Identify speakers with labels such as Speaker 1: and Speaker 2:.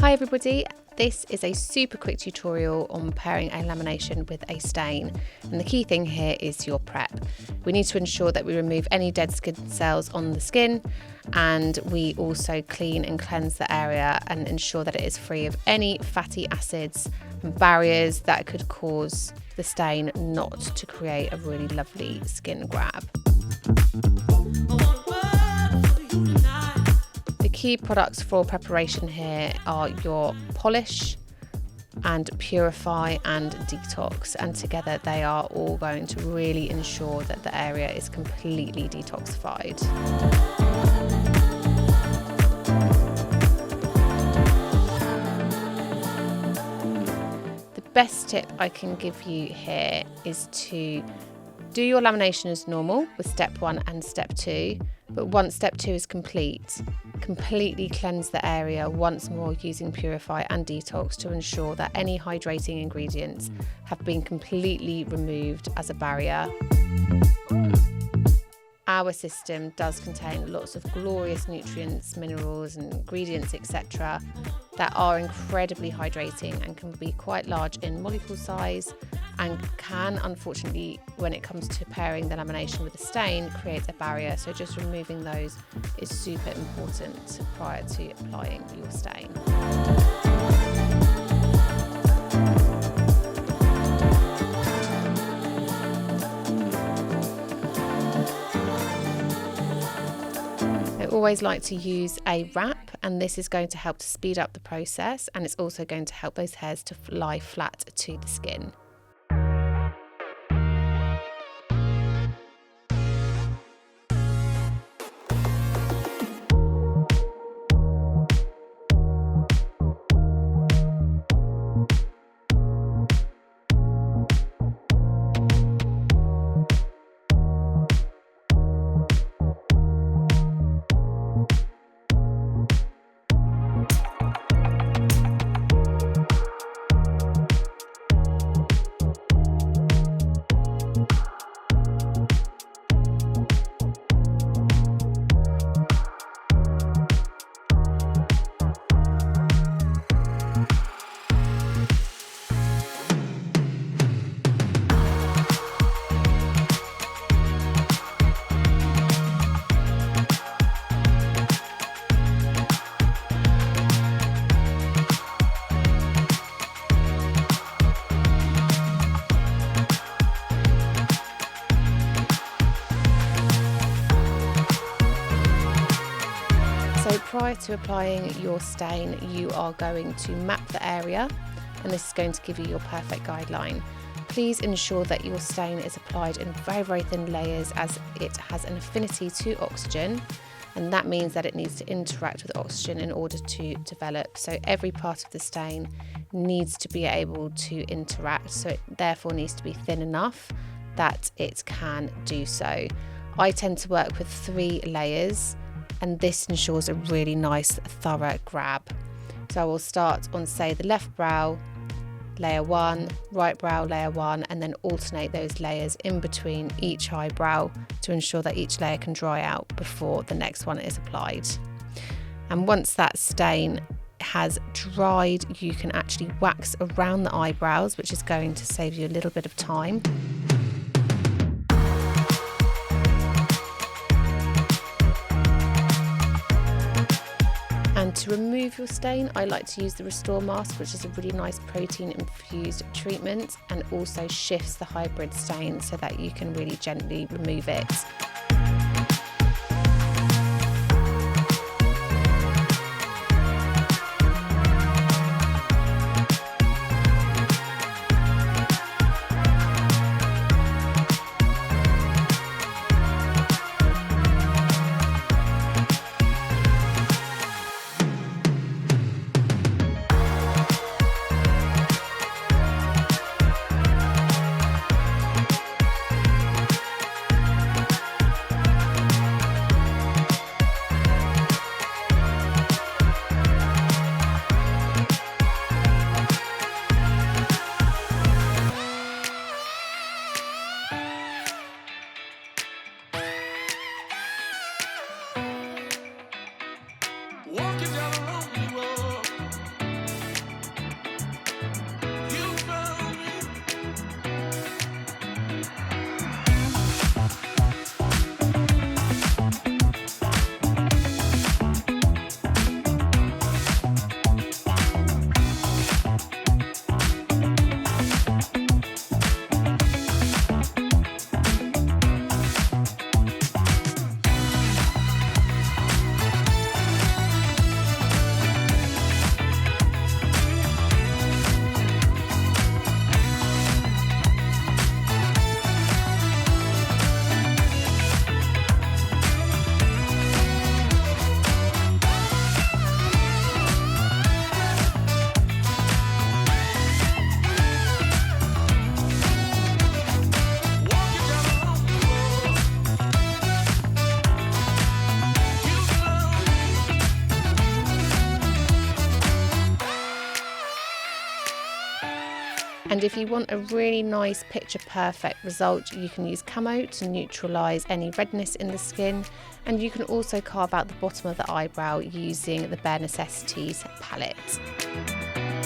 Speaker 1: Hi everybody, this is a super quick tutorial on pairing a lamination with a stain, and the key thing here is your prep. We need to ensure that we remove any dead skin cells on the skin, and we also clean and cleanse the area and ensure that it is free of any fatty acids and barriers that could cause the stain not to create a really lovely skin grab. The key products for preparation here are your polish and purify and detox, and together they are all going to really ensure that the area is completely detoxified. The best tip I can give you here is to do your lamination as normal with step 1 and step 2, but once step 2 is complete, completely cleanse the area once more using purify and detox to ensure that any hydrating ingredients have been completely removed as a barrier. Our system does contain lots of glorious nutrients, minerals and ingredients, etc. that are incredibly hydrating and can be quite large in molecule size, and can, unfortunately, when it comes to pairing the lamination with the stain, create a barrier. So just removing those is super important prior to applying your stain. I always like to use a wrap, and this is going to help to speed up the process, and it's also going to help those hairs to lie flat to the skin. Prior to applying your stain, you are going to map the area, and this is going to give you your perfect guideline. Please ensure that your stain is applied in very thin layers, as it has an affinity to oxygen, and that means that it needs to interact with oxygen in order to develop. So every part of the stain needs to be able to interact, so it therefore needs to be thin enough that it can do so. I tend to work with 3 layers, and this ensures a really nice thorough grab. So I will start on, say, the left brow, layer 1, right brow, layer 1, and then alternate those layers in between each eyebrow to ensure that each layer can dry out before the next one is applied. And once that stain has dried, you can actually wax around the eyebrows, which is going to save you a little bit of time. And to remove your stain, I like to use the Restore Mask, which is a really nice protein infused treatment, and also shifts the hybrid stain so that you can really gently remove it. And if you want a really nice picture perfect result, you can use camo to neutralise any redness in the skin, and you can also carve out the bottom of the eyebrow using the Bare Necessities palette.